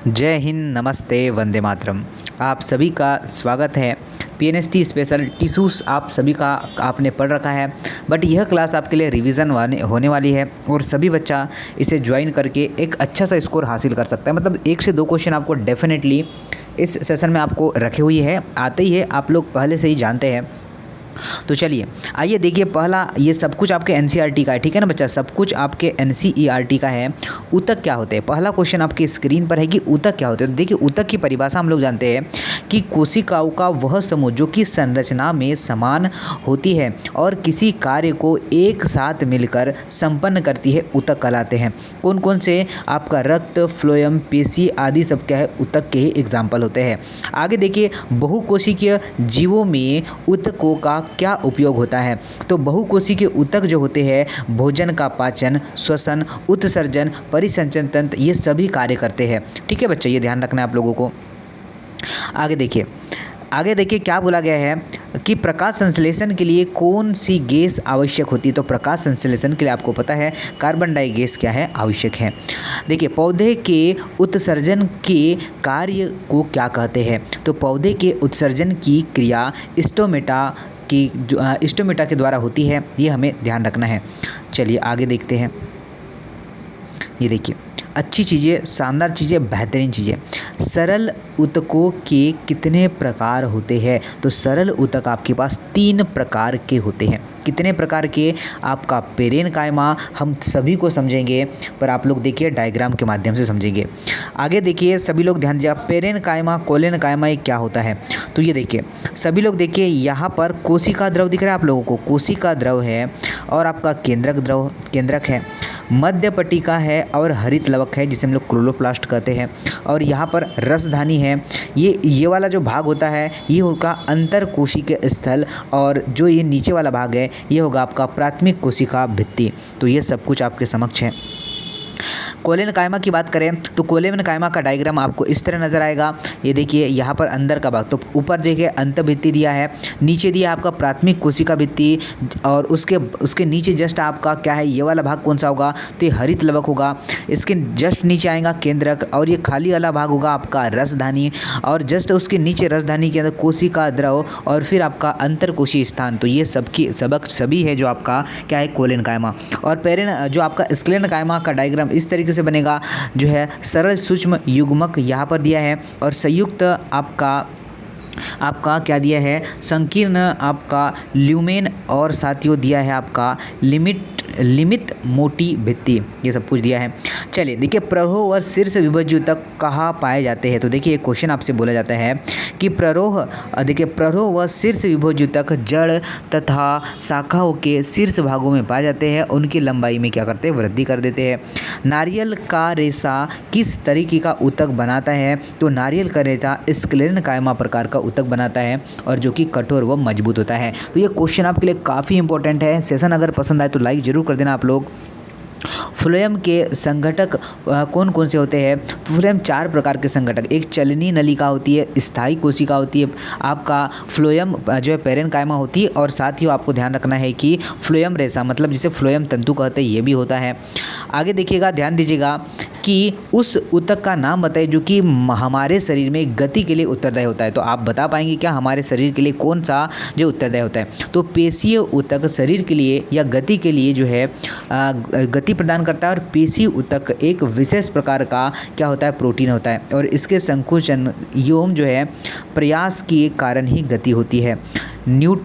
जय हिंद, नमस्ते, वंदे मातरम। आप सभी का स्वागत है। पीएनएसटी स्पेशल टिश्यूज़ आप सभी का आपने पढ़ रखा है, बट यह क्लास आपके लिए रिवीजन होने वाली है और सभी बच्चा इसे ज्वाइन करके एक अच्छा सा स्कोर हासिल कर सकता है। मतलब 1 से 2 क्वेश्चन आपको डेफिनेटली इस सेशन में आपको रखे हुई है, आते ही है, आप लोग पहले से ही जानते हैं। तो चलिए आइए देखिए, पहला ये सब कुछ आपके एनसीईआरटी का है, ठीक है ना बच्चा, सब कुछ आपके एनसीईआरटी का है। ऊतक क्या होते हैं? पहला क्वेश्चन आपकी स्क्रीन पर है कि ऊतक क्या होते हैं। तो देखिए, ऊतक की परिभाषा हम लोग जानते हैं कि कोशिकाओं का वह समूह जो कि संरचना में समान होती है और किसी कार्य को एक साथ मिलकर संपन्न करती है, ऊतक कहलाते हैं। कौन कौन से? आपका रक्त, फ्लोएम, पेशी आदि सब क्या है, ऊतक के ही एग्जाम्पल होते हैं। आगे देखिए, बहुकोशिकीय जीवों में ऊतकों का क्या उपयोग होता है? तो बहुकोशिकीय ऊतक जो होते हैं भोजन का पाचन, श्वसन, उत्सर्जन, परिसंचरण तंत्र ये सभी कार्य करते हैं। ठीक है बच्चा, ये ध्यान रखना है आप लोगों को। आगे देखिए क्या बोला गया है कि प्रकाश संश्लेषण के लिए कौन सी गैस आवश्यक होती है। तो प्रकाश संश्लेषण के लिए आपको पता है कार्बन डाई गैस क्या है, आवश्यक है। देखिए, पौधे के उत्सर्जन के कार्य को क्या कहते हैं? तो पौधे के उत्सर्जन की क्रिया स्टोमेटा के द्वारा होती है, ये हमें ध्यान रखना है। चलिए आगे देखते हैं। ये देखिए, अच्छी चीज़ें, शानदार चीज़ें, बेहतरीन चीज़ें। सरल ऊतकों के कितने प्रकार होते हैं? तो सरल ऊतक आपके पास 3 प्रकार के होते हैं। कितने प्रकार के? आपका पेरेनकाइमा हम सभी को समझेंगे, पर आप लोग देखिए डायग्राम के माध्यम से समझेंगे। आगे देखिए, सभी लोग ध्यान दीजिए, पेरेनकाइमा, कोलेनकाइमा ये क्या होता है? तो ये देखिए, सभी लोग देखिए, यहाँ पर कोशिका द्रव दिख रहा है आप लोगों को, कोशिका द्रव है और आपका केंद्रक है, मध्य पट्टिका है और हरित लवक है जिसे हम लोग क्लोरोप्लास्ट कहते हैं, और यहाँ पर रसधानी है। ये वाला जो भाग होता है ये होगा अंतर कोशिकीय स्थल, और जो ये नीचे वाला भाग है ये होगा आपका प्राथमिक कोशिका भित्ति। तो ये सब कुछ आपके समक्ष है। कोलेनकाइमा की बात करें तो कोलेनकाइमा का डायग्राम आपको इस तरह नजर आएगा। ये देखिए, यहाँ पर अंदर का भाग, तो ऊपर देखिए अंतभित्ति दिया है, नीचे दिया आपका प्राथमिक कोशिका भित्ति, और उसके नीचे जस्ट आपका क्या है, ये वाला भाग कौन सा होगा? तो ये हरित लवक होगा। इसके जस्ट नीचे आएगा केंद्रक, और ये खाली वाला भाग होगा आपका रसधानी, और जस्ट उसके नीचे रसधानी के अंदर कोशिका द्रव, और फिर आपका अंतरकोशीय स्थान। तो ये सभी है जो आपका क्या है, कोलेनकाइमा। और जो आपका स्क्लेनकाइमा का डायग्राम इस तरीके से बनेगा, जो है सरल सूक्ष्म युग्मक यहाँ पर दिया है, और संयुक्त आपका क्या दिया है, संकीर्ण आपका ल्यूमेन, और साथियों दिया है आपका लिमिट मोटी भित्ति, ये सब कुछ दिया है। चलिए देखिए, प्ररोह व शीर्ष विभज्य ऊतक कहाँ पाए जाते हैं? तो देखिए, एक क्वेश्चन आपसे बोला जाता है कि प्ररोह व शीर्ष विभज्य ऊतक जड़ तथा शाखाओं के शीर्ष भागों में पाए जाते हैं, उनकी लंबाई में क्या करते हैं, वृद्धि कर देते हैं। नारियल का रेशा किस तरीके का ऊतक बनाता है? तो नारियल का रेशा स्क्लेरनकाइमा प्रकार का ऊतक बनाता है, और जो कि कठोर व मजबूत होता है। तो ये क्वेश्चन आपके लिए काफ़ी इंपॉर्टेंट है। सेशन अगर पसंद आए तो लाइक जरूर कर देना आप लोग। फ्लोएम के संघटक कौन कौन से होते हैं? तो फ्लोएम 4 प्रकार के संघटक, एक चलनी नलिका होती है, स्थायी कोशिका होती है, आपका फ्लोएम जो है पेरेनकाइमा होती है, और साथ ही आपको ध्यान रखना है कि फ्लोएम रेशा, मतलब जिसे फ्लोएम तंतु कहते हैं, ये भी होता है। आगे देखिएगा, ध्यान दीजिएगा कि उस ऊतक का नाम बताइए जो कि हमारे शरीर में गति के लिए उत्तरदायी होता है। तो आप बता पाएंगे क्या हमारे शरीर के लिए कौन सा जो उत्तरदायी होता है? तो पेशीय ऊतक शरीर के लिए या गति के लिए जो है गति प्रदान करता है, और पेशी ऊतक एक विशेष प्रकार का क्या होता है, प्रोटीन होता है, और इसके संकुचन योम जो है प्रयास के कारण ही गति होती है।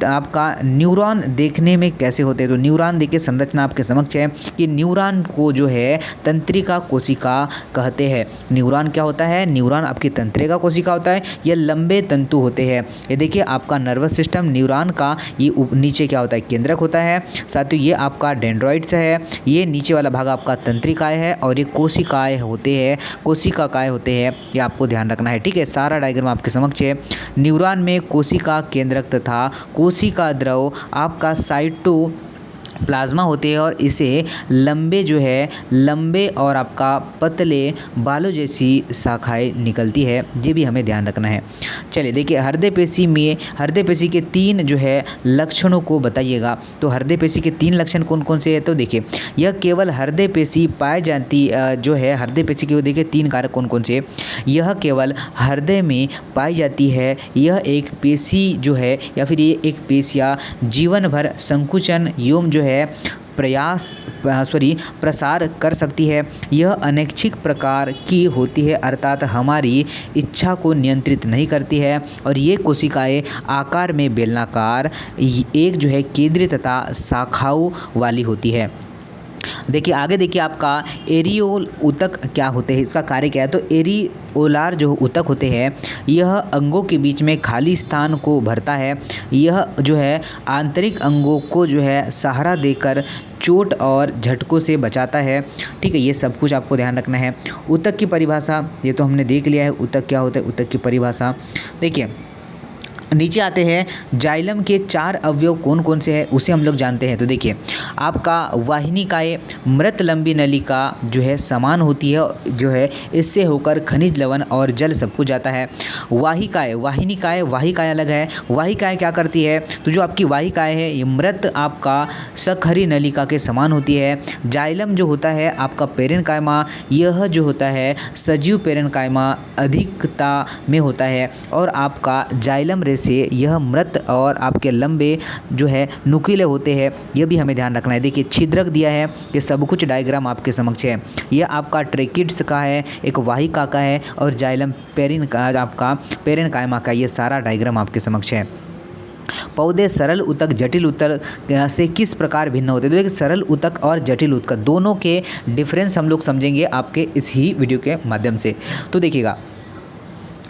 आपका न्यूरॉन देखने में कैसे होते हैं? तो न्यूरॉन देखिए, संरचना आपके समक्ष है कि न्यूरॉन को जो है तंत्रिका कोशिका कहते हैं। न्यूरॉन क्या होता है? न्यूरॉन आपकी तंत्रिका कोशिका होता है। ये लंबे तंतु होते हैं। ये देखिए, आपका नर्वस सिस्टम न्यूरॉन का ये नीचे क्या होता है, केंद्रक होता है। साथियों, ये आपका डेंड्रॉइड्स है, ये नीचे वाला भाग आपका तंत्रिकाएं है, और ये कोशिकाएं होते हैं, ये आपको ध्यान रखना है। ठीक है, सारा डायग्राम आपके समक्ष है। न्यूरॉन में कोशिका केंद्रक तथा कोशिका द्रव आपका प्लाज्मा होते हैं और इसे लंबे और आपका पतले बालों जैसी शाखाएं निकलती है, ये भी हमें ध्यान रखना है। चलिए देखिए, हृदय पेशी के 3 जो है लक्षणों को बताइएगा। तो हृदय पेशी के 3 लक्षण कौन कौन से हैं? तो देखिए, यह केवल हृदय पेशी पाई जाती जो है हृदय पेशी के देखिए 3 कारक कौन कौन से? यह केवल हृदय में पाई जाती है, यह एक पेशी जो है या फिर ये एक पेशियाँ जीवन भर संकुचन एवं जो है प्रसार कर सकती है, यह अनैच्छिक प्रकार की होती है अर्थात हमारी इच्छा को नियंत्रित नहीं करती है, और ये कोशिकाएं आकार में बेलनाकार एक जो है केंद्रीय तथा शाखाओं वाली होती है। देखिए आगे देखिए, आपका एरियोल ऊतक क्या होते हैं, इसका कार्य क्या है? तो एरियोलार जो ऊतक होते हैं यह अंगों के बीच में खाली स्थान को भरता है, यह जो है आंतरिक अंगों को जो है सहारा देकर चोट और झटकों से बचाता है। ठीक है, ये सब कुछ आपको ध्यान रखना है। ऊतक की परिभाषा ये तो हमने देख लिया है, ऊतक क्या होता है, ऊतक की परिभाषा। देखिए नीचे आते हैं, जाइलम के 4 अवयव कौन कौन से हैं उसे हम लोग जानते हैं। तो देखिए, आपका वाहिनिकाएँ मृत लंबी नलिका जो है समान होती है, जो है इससे होकर खनिज लवण और जल सब कुछ जाता है। वाहिकाएँ अलग है। वाहिकाएँ क्या करती है? तो जो आपकी वाहिकाएँ है ये मृत आपका सखरी नलिका के समान होती है। जाइलम जो होता है आपका पेरेनकाइमा, यह जो होता है सजीव पेरेनकाइमा अधिकता में होता है, और आपका जाइलम से यह मृत और आपके लंबे जो है नुकीले होते हैं, यह भी हमें ध्यान रखना है। देखिए छिद्रक दिया है, ये सब कुछ डायग्राम आपके समक्ष है। यह आपका ट्रेकिड्स का है, एक वाहिका का है, और जाइलम आपका पेरेनकाइमा का, ये सारा डायग्राम आपके समक्ष है। पौधे सरल ऊतक जटिल ऊतक से किस प्रकार भिन्न होते हैं? तो देखिए, सरल ऊतक और जटिल ऊतक दोनों के डिफरेंस हम लोग समझेंगे आपके इस ही वीडियो के माध्यम से। तो देखिएगा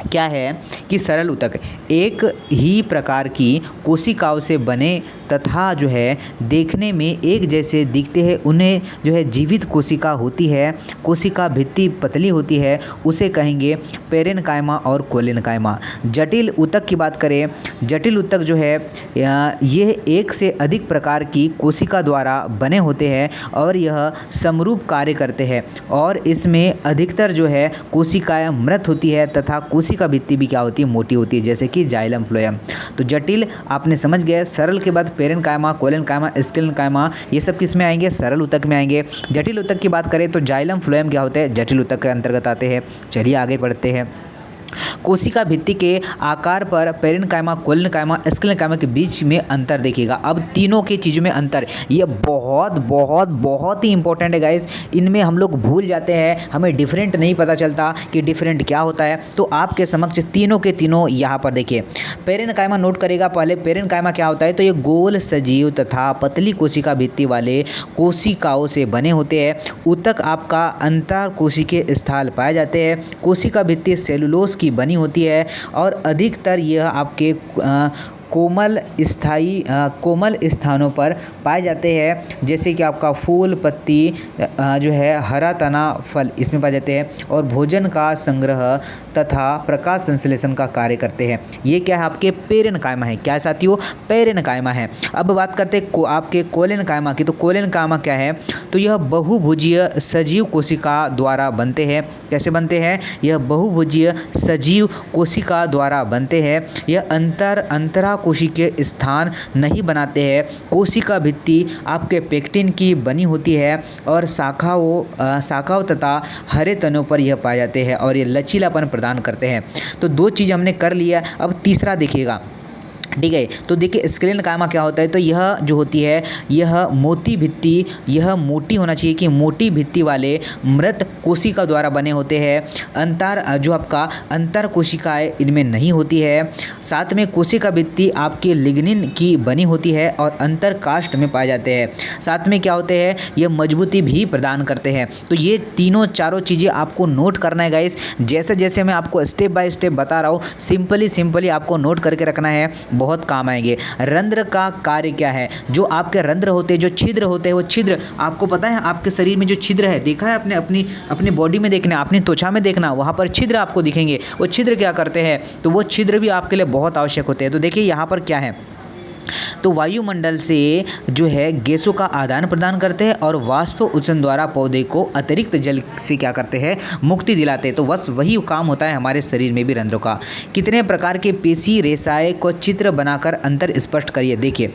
क्या है कि सरल ऊतक एक ही प्रकार की कोशिकाओं से बने तथा जो है देखने में एक जैसे दिखते हैं, उन्हें जो है जीवित कोशिका होती है, कोशिका भित्ति पतली होती है, उसे कहेंगे पेरेनकाइमा और कोलेनकाइमा। जटिल ऊतक की बात करें, जटिल ऊतक जो है यह एक से अधिक प्रकार की कोशिका द्वारा बने होते हैं और यह समरूप कार्य करते हैं, और इसमें अधिकतर जो है कोशिकाएं मृत होती है तथा कोशिका भित्ति भी क्या होती है? मोटी होती है, जैसे कि जाइलम फ्लोएम। तो जटिल आपने समझ गए। सरल के बाद पेरेनकाइमा, कोलेनकाइमा, स्क्लेनकाइमा, ये सब किस में आएंगे? सरल ऊतक में आएंगे। जटिल ऊतक की बात करें तो जाइलम फ्लोएम क्या होते हैं? जटिल ऊतक के अंतर्गत आते हैं। चलिए आगे बढ़ते हैं। कोशिका भित्ति के आकार पर पेरेनकाइमा, कोलेनकाइमा, स्क्लेनकाइमा के बीच में अंतर देखिएगा। अब तीनों की चीज़ों में अंतर, ये बहुत बहुत बहुत ही इंपॉर्टेंट है गाइस। इनमें हम लोग भूल जाते हैं, हमें डिफरेंट नहीं पता चलता कि डिफरेंट क्या होता है। तो आपके समक्ष तीनों के तीनों यहाँ पर देखिए। पेरेनकाइमा नोट करेगा पहले, पेरेनकाइमा क्या होता है? तो ये गोल सजीव तथा पतली कोशिका भित्ति वाले कोशिकाओं से बने होते हैं। ऊतक आपका अंतर कोशिकीय स्थल पाए जाते हैं। कोशिका भित्ति सेलुलोज की बनी होती है, और अधिकतर यह आपके कोमल स्थानों पर पाए जाते हैं, जैसे कि आपका फूल, पत्ती जो है, हरा तना, फल, इसमें पाए जाते हैं, और भोजन का संग्रह तथा प्रकाश संश्लेषण का कार्य करते हैं। ये क्या है? आपके पेरेनकाइमा है। क्या साथियों? पेरेनकाइमा है। अब बात करते हैं आपके कोलेनकाइमा की। तो कोलेनकाइमा क्या है? तो यह बहुभुजीय सजीव कोशिका द्वारा बनते हैं। कैसे बनते हैं? यह बहुभुजीय सजीव कोशिका द्वारा बनते हैं। यह अंतरा कोशिकीय स्थान नहीं बनाते हैं। कोशिका भित्ति आपके पेक्टिन की बनी होती है, और शाखाओं तथा हरे तनों पर यह पाए जाते हैं, और ये लचीलापन प्रदान करते हैं। तो 2 चीज़ हमने कर लिया। अब तीसरा देखिएगा, ठीक है। तो देखिए स्क्लेनकाइमा क्या होता है? तो यह जो होती है, यह मोटी भित्ति, यह मोटी होना चाहिए कि मोटी भित्ति वाले मृत कोशिका द्वारा बने होते हैं। जो आपका अंतर कोशिकाएं इनमें नहीं होती है। साथ में कोशिका भित्ति आपकी लिग्निन की बनी होती है और अंतर काष्ठ में पाए जाते हैं। साथ में क्या होते हैं? यह मजबूती भी प्रदान करते हैं। तो ये चारों चीज़ें आपको नोट करना है गाइस। जैसे जैसे मैं आपको स्टेप बाय स्टेप बता रहा हूँ, सिंपली आपको नोट करके रखना है, बहुत काम आएंगे। रंध्र का कार्य क्या है? जो आपके रंध्र होते हैं, जो छिद्र होते हैं, वो छिद्र आपको पता है आपके शरीर में जो छिद्र है, देखा है आपने? अपनी बॉडी में देखना, अपनी त्वचा में देखना, वहाँ पर छिद्र आपको दिखेंगे। वो छिद्र क्या करते हैं? तो वो छिद्र भी आपके लिए बहुत आवश्यक होते हैं। तो देखिए यहाँ पर क्या है, तो वायुमंडल से जो है गैसों का आदान प्रदान करते हैं और वाष्प उत्सर्जन द्वारा पौधे को अतिरिक्त जल से क्या करते हैं, मुक्ति दिलाते हैं। तो बस वही काम होता है हमारे शरीर में भी रंध्रों का। कितने प्रकार के पेशी रेसाएं को चित्र बनाकर अंतर स्पष्ट करिए। देखिए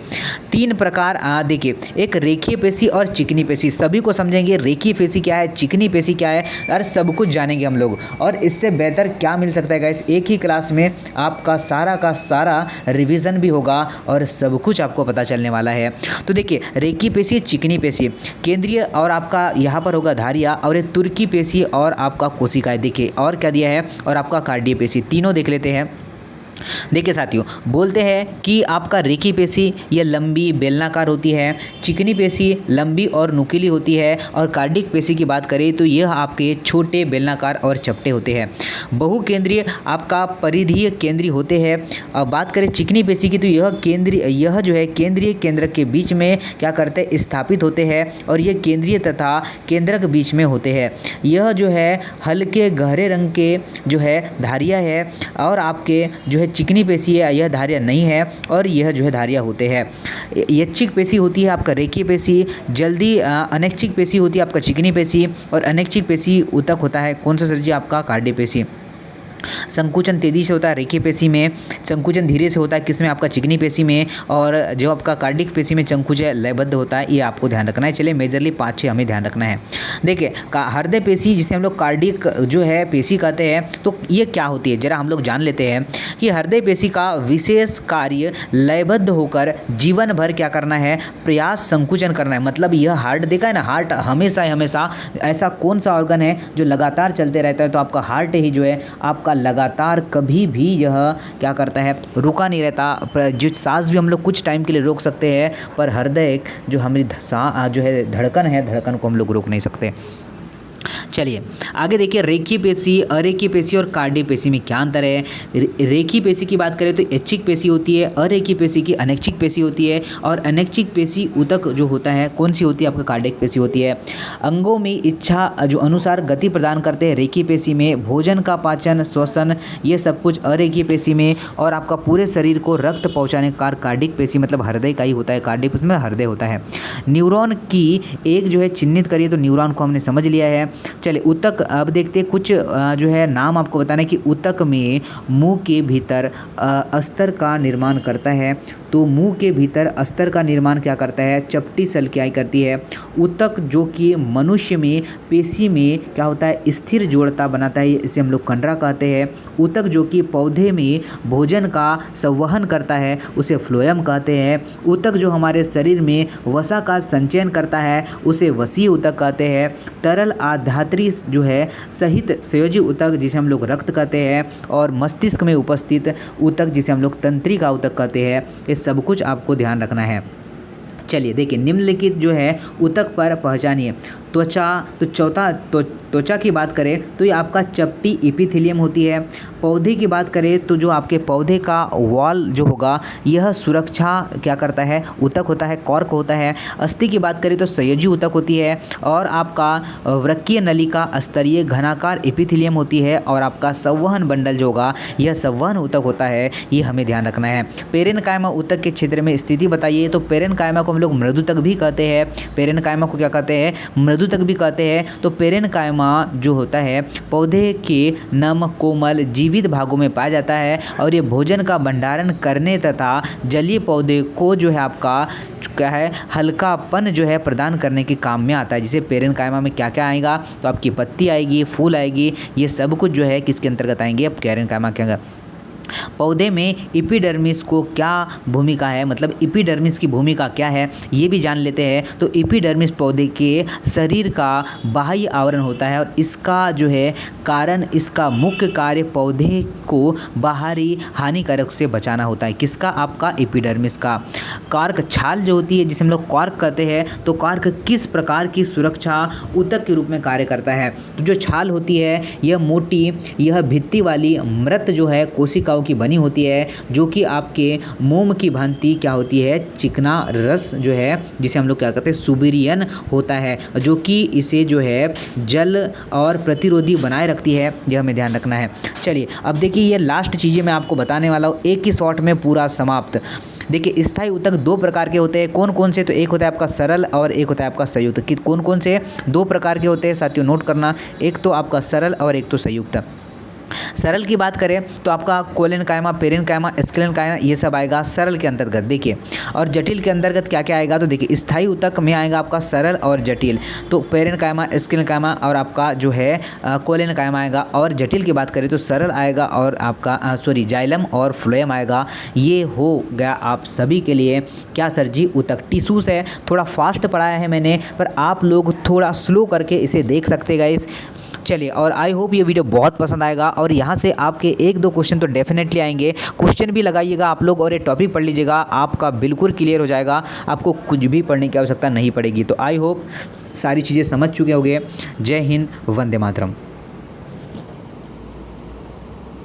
3 प्रकार देखिए, एक रेखीय पेशी और चिकनी पेशी। सभी को समझेंगे रेखीय पेशी क्या है, चिकनी पेशी क्या है, और सब कुछ जानेंगे हम लोग। और इससे बेहतर क्या मिल सकता है गाइस, एक ही क्लास में आपका सारा का सारा रिवीजन भी होगा और सब कुछ आपको पता चलने वाला है। तो देखिए रेखीय पेशी, चिकनी पेशी, केंद्रीय और आपका यहाँ पर होगा धारिया, और ये तुर्की पेशी और आपका कोशिकाएं। देखिए और क्या दिया है, और आपका कार्डिय पेशी। तीनों देख लेते हैं। देखिए साथियों, बोलते हैं कि आपका रेखीय पेशी यह लंबी बेलनाकार होती है, चिकनी पेशी लंबी और नुकीली होती है, और कार्डिक पेशी की बात करें तो यह आपके छोटे बेलनाकार और चपटे होते हैं। बहुकेंद्रीय आपका परिधीय केंद्रीय होते हैं। अब बात करें चिकनी पेशी की तो यह जो है केंद्रीय केंद्रक के बीच में क्या करते हैं, स्थापित होते हैं, और यह केंद्रीय तथा केंद्रक बीच में होते हैं। यह जो है हल्के गहरे रंग के जो है धारिया है, और आपके जो है चिकनी पेशी है यह धारिया नहीं है, और यह जो है धारिया होते हैं। यच्छिक पेशी होती है आपका रेखीय पेशी, जल्दी अनैच्छिक पेशी होती है आपका चिकनी पेशी, और अनैच्छिक पेशी ऊतक होता है कौन सा सर जी, आपका कार्डिय पेशी। संकुचन तेजी से होता है रेखीय पेशी में, संकुचन धीरे से होता है किसमें, आपका चिकनी पेशी में, और जो आपका कार्डिक पेशी में संकुचन लयबद्ध होता है। ये आपको ध्यान रखना है। चलिए मेजरली 5-6 हमें ध्यान रखना है। देखिए हृदय पेशी जिसे हम लोग कार्डिक जो है पेशी कहते हैं, तो ये क्या होती है जरा हम लोग जान लेते हैं कि हृदय पेशी का विशेष कार्य लयबद्ध होकर जीवन भर क्या करना है, प्रयास संकुचन करना है। मतलब यह हार्ट देखा है ना, हार्ट हमेशा ऐसा कौन सा ऑर्गन है जो लगातार चलते रहता है, तो आपका हार्ट ही जो है आपका लगातार कभी भी यह क्या करता है, रुका नहीं रहता। जो सांस भी हम लोग कुछ टाइम के लिए रोक सकते हैं, पर हृदय जो हमारी जो है धड़कन को हम लोग रोक नहीं सकते। चलिए आगे देखिए, रेखीय पेशी, अरेखीय पेशी और कार्डिय पेशी में क्या अंतर है। रेखीय पेशी की बात करें तो ऐच्छिक पेशी होती है, अरेखीय पेशी की अनैच्छिक पेशी होती है, और अनैच्छिक पेशी ऊतक जो होता है कौन सी होती है, आपका कार्डियक पेशी होती है। अंगों में इच्छा जो अनुसार गति प्रदान करते हैं रेखीय पेशी में, भोजन का पाचन, श्वसन, ये सब कुछ अरेखीय पेशी में, और आपका पूरे शरीर को रक्त पहुँचाने का कार्डिक पेशी मतलब हृदय का ही होता है, कार्डिक पेशी में हृदय होता है। न्यूरॉन की एक जो है चिन्हित करिए, तो न्यूरॉन को हमने समझ लिया है। चलिए ऊतक अब देखते हैं, कुछ जो है नाम आपको बताना है कि ऊतक में मुंह के भीतर अस्तर का निर्माण करता है। तो मुंह के भीतर अस्तर का निर्माण क्या करता है, चपटी सल्क्याई करती है। ऊतक जो कि मनुष्य में पेशी में क्या होता है, स्थिर जोड़ता बनाता है, इसे हम लोग कंडरा कहते हैं। ऊतक जो कि पौधे में भोजन का संवहन करता है उसे फ्लोएम कहते हैं। ऊतक जो हमारे शरीर में वसा का संचयन करता है उसे वसीय ऊतक कहते हैं। तरल आधात्री जो है सहित संयोजी ऊतक जिसे हम लोग रक्त कहते हैं, और मस्तिष्क में उपस्थित ऊतक जिसे हम लोग तंत्रिका ऊतक कहते हैं। ये सब कुछ आपको ध्यान रखना है। चलिए देखिए, निम्नलिखित जो है ऊतक पर पहचानिए। त्वचा, तो त्वचा की बात करें तो ये आपका चपटी एपिथेलियम होती है। पौधे की बात करें तो जो आपके पौधे का वॉल जो होगा यह सुरक्षा क्या करता है, ऊतक होता है, कॉर्क होता है। अस्थि की बात करें तो संयोजी ऊतक होती है, और आपका वृक्कीय नलिका स्तरीय घनाकार एपिथेलियम होती है, और आपका संवहन बंडल जो होगा यह संवहन ऊतक होता है। ये हमें ध्यान रखना है। पेरेनकाइमा ऊतक के क्षेत्र में स्थिति बताइए। तो पेरेनकाइमा को हम लोग मृदुतक भी कहते हैं। पेरेनकाइमा को क्या कहते हैं, मृदुतक भी कहते हैं। तो पेरेनकाइमा जो होता है पौधे के नम कोमल जीवित भागों में पाया जाता है, और ये भोजन का भंडारण करने तथा जलीय पौधे को जो है आपका क्या है, हल्कापन जो है प्रदान करने के काम में आता है। जैसे पेरेनकाइमा में क्या क्या आएगा, तो आपकी पत्ती आएगी, फूल आएगी, ये सब कुछ जो है किसके अंतर्गत आएंगे, अब पेरेनकाइमा के अंदर। पौधे में एपिडर्मिस को क्या भूमिका है, मतलब एपिडर्मिस की भूमिका क्या है ये भी जान लेते हैं। तो एपिडर्मिस पौधे के शरीर का बाह्य आवरण होता है, और इसका जो है कारण, इसका मुख्य कार्य पौधे को बाहरी हानिकारक से बचाना होता है। किसका, आपका एपिडर्मिस का। कार्क छाल जो होती है जिसे हम लोग कॉर्क कहते हैं, तो कार्क किस प्रकार की सुरक्षा ऊतक के रूप में कार्य करता है। तो जो छाल होती है यह मोटी, यह भित्ति वाली मृत जो है कोशिका की बनी होती है, जो कि आपके मोम की भांति क्या होती है, चिकना रस जो है जिसे हम लोग क्या कहते हैं, सुबिरियन होता है, जो कि इसे जो है जल और प्रतिरोधी बनाए रखती है। यह हमें ध्यान रखना है। चलिए अब देखिए, ये लास्ट चीज़ें मैं आपको बताने वाला हूँ, एक ही शॉट में पूरा समाप्त। देखिए स्थायी ऊतक दो प्रकार के होते हैं, कौन कौन से? तो एक होता है आपका सरल और एक होता है आपका संयुक्त। कि कौन कौन से दो प्रकार के होते हैं साथियों, नोट करना, एक तो आपका सरल और एक तो संयुक्त। सरल की बात करें तो आपका कोलेनकाइमा, पेरेनकाइमा, स्क्लेरेनकाइमा ये सब आएगा सरल के अंतर्गत। देखिए और जटिल के अंतर्गत क्या क्या आएगा? तो देखिए स्थायी ऊतक में आएगा आपका सरल और जटिल, तो पेरेनकाइमा, स्क्लेरेनकाइमा और आपका जो है कोलेनकाइमा आएगा। और जटिल की बात करें तो सरल आएगा और आपका जाइलम और फ्लोएम आएगा। ये हो गया आप सभी के लिए क्या सर जी? ऊतक। टिश्यूज है, थोड़ा फास्ट पढ़ाया है मैंने, पर आप लोग थोड़ा स्लो करके इसे देख सकते गाइस। चलिए, और आई होप ये वीडियो बहुत पसंद आएगा और यहाँ से आपके एक दो क्वेश्चन तो डेफिनेटली आएंगे। क्वेश्चन भी लगाइएगा आप लोग और ये टॉपिक पढ़ लीजिएगा, आपका बिल्कुल क्लियर हो जाएगा, आपको कुछ भी पढ़ने की आवश्यकता नहीं पड़ेगी। तो आई होप सारी चीज़ें समझ चुके होंगे। जय हिंद, वंदे मातरम।